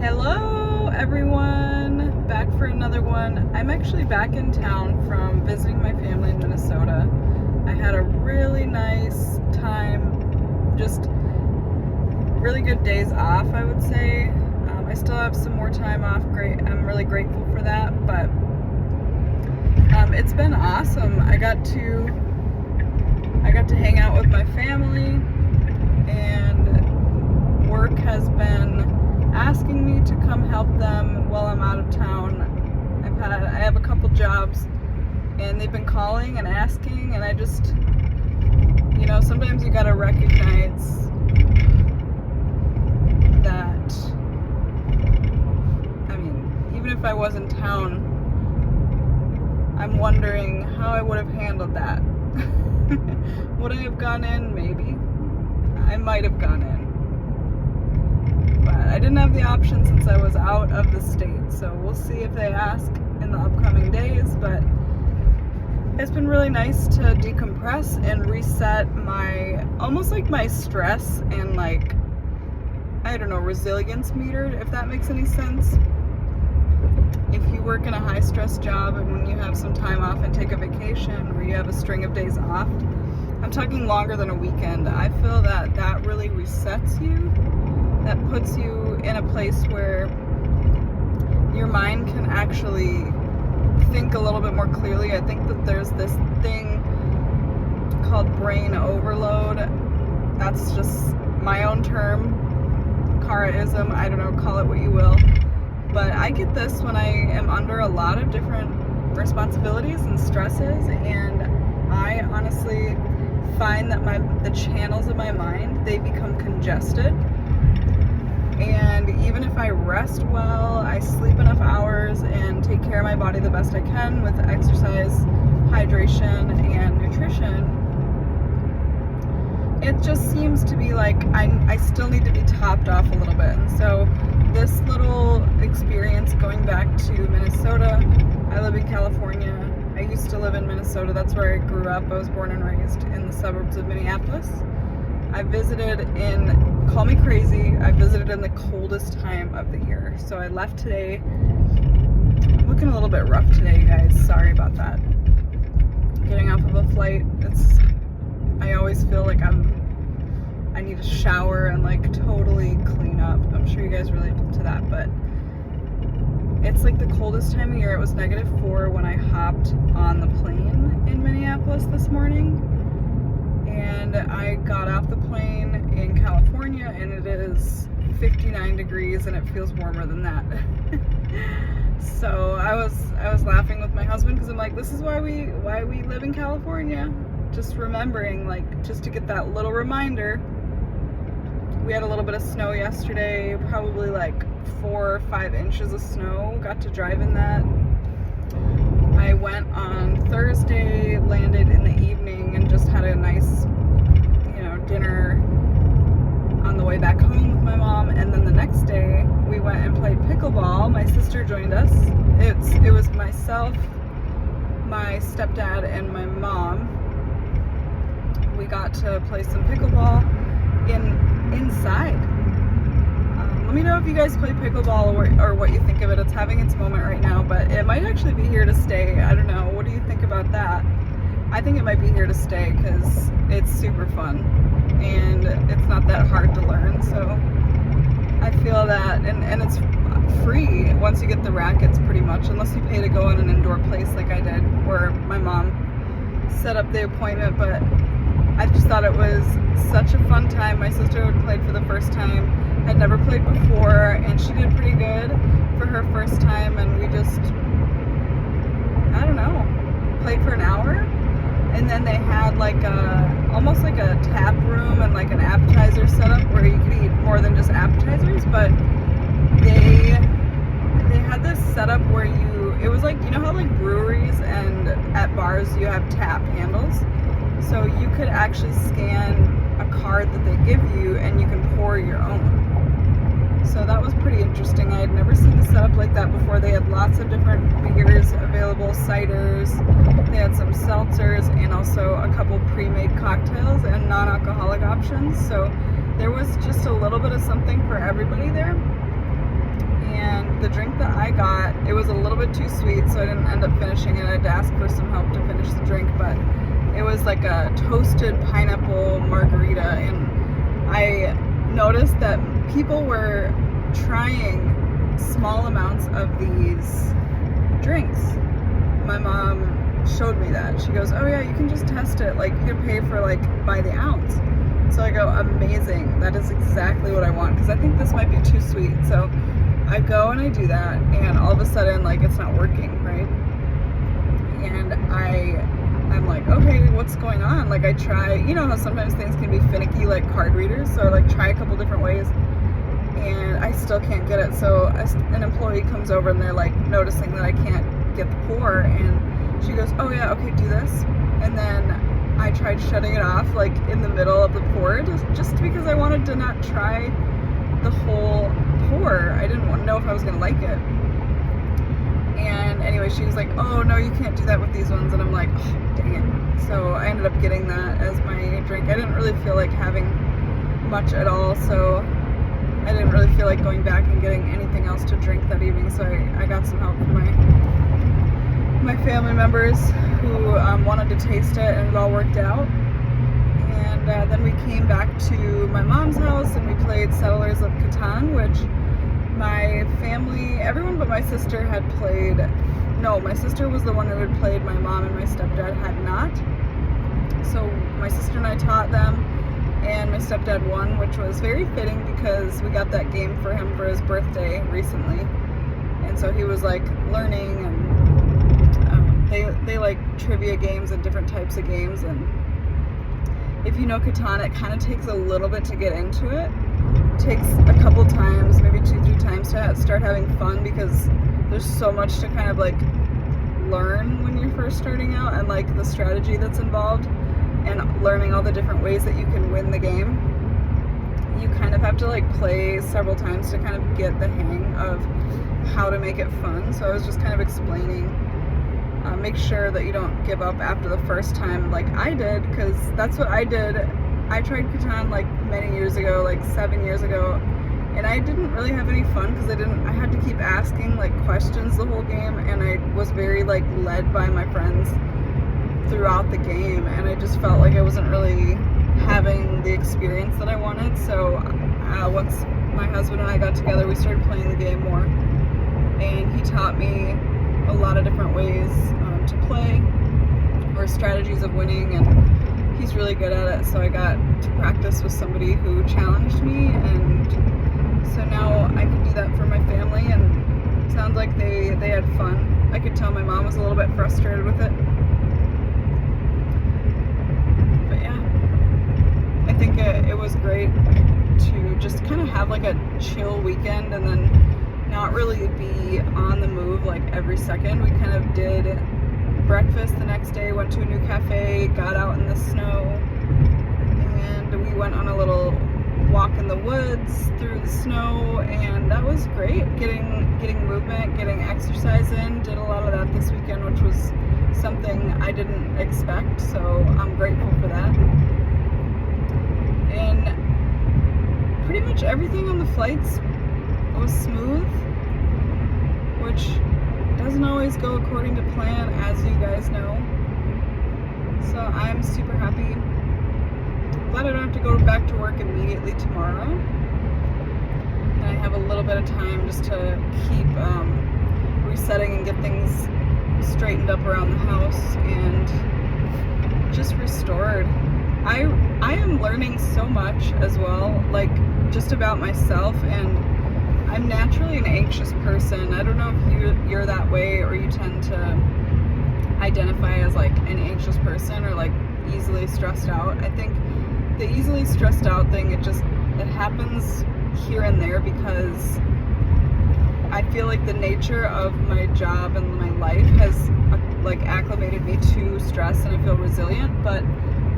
Hello everyone, back for another one. I'm actually back in town from visiting my family in Minnesota. I had a really nice time, just really good days off, I would say. I still have some more time off. Great, I'm really grateful for that, but it's been awesome. I got to hang out with my family, and work has been asking me to come help them while I'm out of town. I have a couple jobs, and they've been calling and asking, and I just, sometimes you gotta recognize that, even if I was in town, I'm wondering how I would have handled that. Would I have gone in? Maybe. I might have gone in. But I didn't have the option since I was out of the state, so we'll see if they ask in the upcoming days. But it's been really nice to decompress and reset almost like my stress and resilience meter, if that makes any sense. If you work in a high stress job and when you have some time off and take a vacation where you have a string of days off, I'm talking longer than a weekend, I feel that really resets you. That puts you in a place where your mind can actually think a little bit more clearly. I think that there's this thing called brain overload. That's just my own term, Karaism, I don't know, call it what you will. But I get this when I am under a lot of different responsibilities and stresses, and I honestly find that the channels of my mind, they become congested. And even if I rest well, I sleep enough hours and take care of my body the best I can with exercise, hydration, and nutrition, it just seems to be like I still need to be topped off a little bit. And so this little experience going back to Minnesota, I live in California. I used to live in Minnesota. That's where I grew up. I was born and raised in the suburbs of Minneapolis. I visited call me crazy, I visited in the coldest time of the year. So I left today. I'm looking a little bit rough today, you guys. Sorry about that. Getting off of a flight, I always feel like I need a shower and totally clean up. I'm sure you guys relate to that, but it's like the coldest time of year. It was -4 when I hopped on the plane in Minneapolis this morning. And I got off the plane in California, and it is 59 degrees, and it feels warmer than that. So I was laughing with my husband because I'm like, this is why we live in California. Just remembering, just to get that little reminder. We had a little bit of snow yesterday, probably 4 or 5 inches of snow. Got to drive in that. I went on Thursday, landed in the evening, and just had a nice, dinner on the way back home with my mom. And then the next day, we went and played pickleball. My sister joined us. It was myself, my stepdad, and my mom. We got to play some pickleball inside. Let me know if you guys play pickleball or what you think of it. It's having its moment right now, but it might actually be here to stay. I don't know. What do you think about that? I think it might be here to stay because it's super fun and it's not that hard to learn. So I feel that, and it's free once you get the rackets pretty much, unless you pay to go in an indoor place like I did, where my mom set up the appointment. But I just thought it was such a fun time. My sister had played for the first time, had never played before, and she did pretty good for her first time. And we just, played for an hour. And then they had almost like a tap room and an appetizer setup where you could eat more than just appetizers. But they had this setup where it was how breweries and at bars you have tap handles. So you could actually scan a card that they give you and you can pour your own. So that was pretty interesting. I had never seen a setup like that before. They had lots of different beers available, ciders. They had some seltzers and also a couple pre-made cocktails and non-alcoholic options. So there was just a little bit of something for everybody there. and the drink that I got, it was a little bit too sweet, so I didn't end up finishing it. I had to ask for some help to finish the drink, but it was like a toasted pineapple margarita, and I noticed that people were trying small amounts of these drinks. My mom showed me that. She goes, oh yeah, you can just test it, like you can pay for like by the ounce. So I go, amazing, that is exactly what I want, because I think this might be too sweet. So I go and I do that, and all of a sudden, like, it's not working, right? And I'm like, okay, what's going on? Like, I try, you know how sometimes things can be finicky, like card readers, so I like try a couple different ways, and I still can't get it. So an employee comes over, and they're like noticing that I can't get the pour, and she goes, oh yeah, okay, do this. And then I tried shutting it off, like in the middle of the pour, just because I wanted to not try the whole pour. I didn't know if I was gonna like it. And anyway, she was like, oh no, you can't do that with these ones. And I'm like, oh, dang it. So I ended up getting that as my drink. I didn't really feel like having much at all, so I didn't really feel like going back and getting anything else to drink that evening. So I got some help from my family members who wanted to taste it, and it all worked out. And then we came back to my mom's house, and we played Settlers of Catan, which my family, everyone but my sister had played. No, my sister was the one who had played. My mom and my stepdad had not. So my sister and I taught them, and my stepdad won, which was very fitting because we got that game for him for his birthday recently. And so he was like learning, and they like trivia games and different types of games. And if you know Catan, it kind of takes a little bit to get into it. It takes a couple times, maybe 2-3 times to start having fun, because there's so much to kind of like learn when you're first starting out, and like the strategy that's involved, and learning all the different ways that you can win the game. You kind of have to like play several times to kind of get the hang of how to make it fun. So I was just kind of explaining, make sure that you don't give up after the first time like I did, because that's what I did. I tried Catan like many years ago, like 7 years ago, and I didn't really have any fun because I had to keep asking like questions the whole game, and I was very like led by my friends throughout the game, and I just felt like I wasn't really having the experience that I wanted. So once my husband and I got together, we started playing the game more, and he taught me a lot of different ways to play, or strategies of winning, and he's really good at it. So I got to practice with somebody who challenged me, and so now I can do that for my family, and it sounds like they had fun. I could tell my mom was a little bit frustrated with it, but yeah, I think it was great to just kind of have like a chill weekend, and then not really be on the move like every second. We kind of did breakfast the next day, went to a new cafe, got out in the snow, and we went on a little walk in the woods through the snow, and that was great. Getting movement, getting exercise in. Did a lot of that this weekend, which was something I didn't expect, so I'm grateful for that. And pretty much everything on the flights was smooth, which doesn't always go according to plan, as you guys know. So I'm super happy. Glad I don't have to go back to work immediately tomorrow, and I have a little bit of time just to keep resetting and get things straightened up around the house and just restored. I am learning so much as well, like just about myself, and I'm naturally an anxious person. I don't know if you're that way, or you tend to identify as like an anxious person, or like easily stressed out. I think the easily stressed out thing, it happens here and there because I feel like the nature of my job and my life has like acclimated me to stress, and I feel resilient. But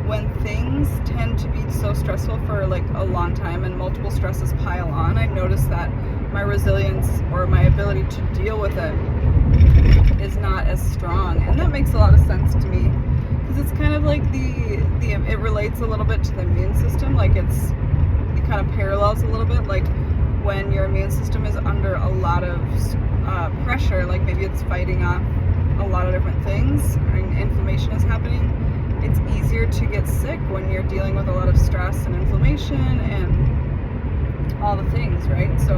when things tend to be so stressful for like a long time and multiple stresses pile on, I notice that my resilience, or my ability to deal with it, is not as strong. And that makes a lot of sense to me, because it's kind of like it relates a little bit to the immune system. Like it kind of parallels a little bit, like when your immune system is under a lot of pressure, like maybe it's fighting off a lot of different things and inflammation is happening, it's easier to get sick when you're dealing with a lot of stress and inflammation and all the things, right? So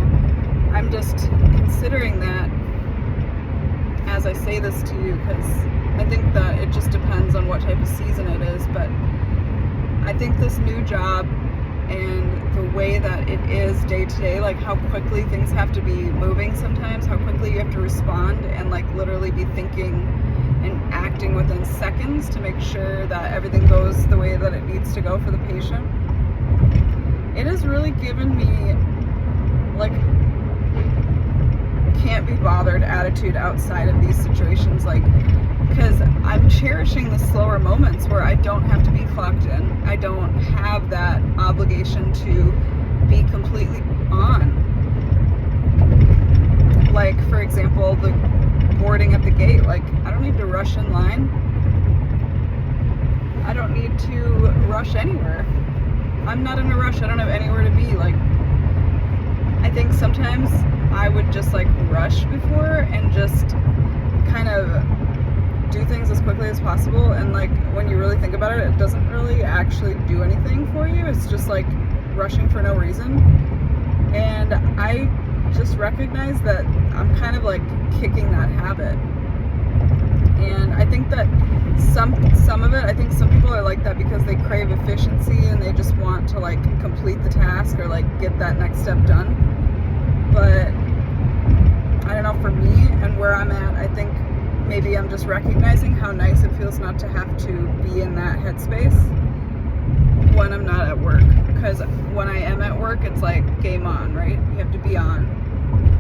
I'm just considering that as I say this to you, because I think that it just depends on what type of season it is, but I think this new job and the way that it is day to day, like how quickly things have to be moving sometimes, how quickly you have to respond and like literally be thinking and acting within seconds to make sure that everything goes the way that it needs to go for the patient. It has really given me like can't be bothered attitude outside of these situations, like because I'm cherishing the slower moments where I don't have to be clocked in. I don't have that obligation to be completely on. Like, for example, the boarding at the gate. Like, I don't need to rush in line. I don't need to rush anywhere. I'm not in a rush. I don't have anywhere to be. Like, I think sometimes I would just like rush before and just kind of do things as quickly as possible, and like when you really think about it, it doesn't really actually do anything for you. It's just like rushing for no reason. And I just recognize that I'm kind of like kicking that habit. And I think that some of it, I think some people are like that because they crave efficiency and they just want to like complete the task or like get that next step done. But I don't know, for me and where I'm at, I think maybe I'm just recognizing how nice it feels not to have to be in that headspace when I'm not at work. Because when I am at work, it's like game on, right? You have to be on,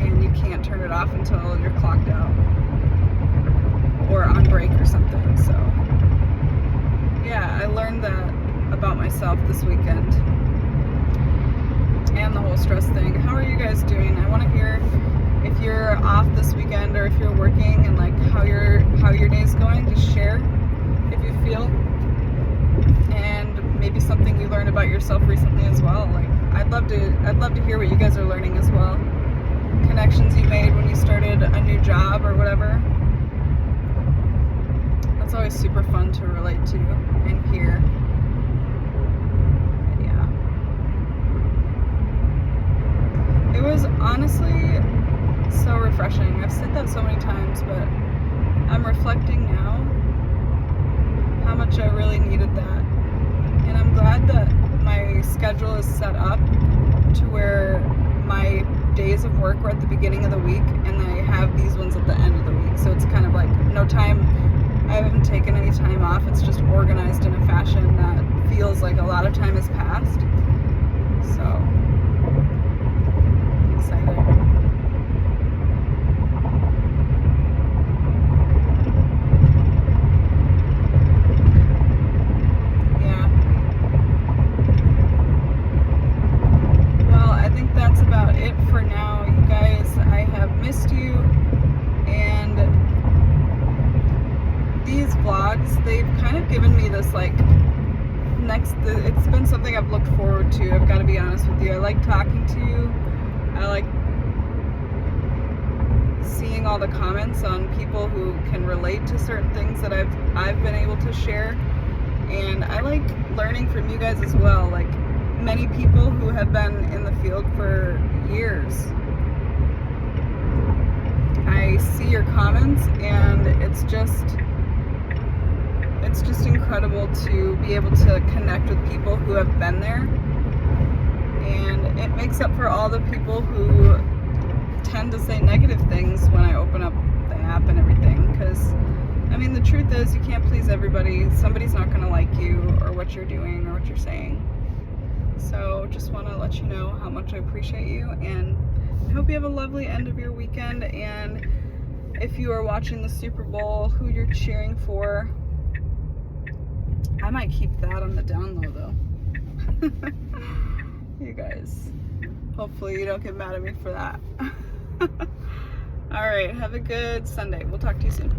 and you can't turn it off until you're clocked out or on break or something. So yeah, I learned that about myself this weekend and the whole stress thing. How are you guys doing? I want to hear if you're off this weekend or if you're working and like how your day's going. Just share if you feel, and maybe something you learned about yourself recently as well. Like I'd love to hear what you guys are learning as well. Connections you made when you started a new job or whatever. That's always super fun to relate to and hear. Yeah. It was honestly so refreshing. I've said that so many times, but I'm reflecting now how much I really needed that. And I'm glad that my schedule is set up to where my days of work were at the beginning of the week and I have these ones at the end of the week. So it's kind of like no time, I haven't taken any time off. It's just organized in a fashion that feels like a lot of time has passed. So I'm excited. That's about it for now, you guys. I have missed you, and these vlogs, they've kind of given me this like it's been something I've looked forward to. I've got to be honest with you. I like talking to you. I like seeing all the comments on people who can relate to certain things that I've been able to share, and I like learning from you guys as well. Like many people who have been in the field for years. I see your comments, and it's just incredible to be able to connect with people who have been there, and it makes up for all the people who tend to say negative things when I open up the app and everything, because I mean the truth is you can't please everybody. Somebody's not going to like you or what you're doing or what you're saying. So just want to let you know how much I appreciate you, and I hope you have a lovely end of your weekend. And if you are watching the Super Bowl, who you're cheering for, I might keep that on the down low though. You guys, hopefully you don't get mad at me for that. All right, have a good Sunday. We'll talk to you soon.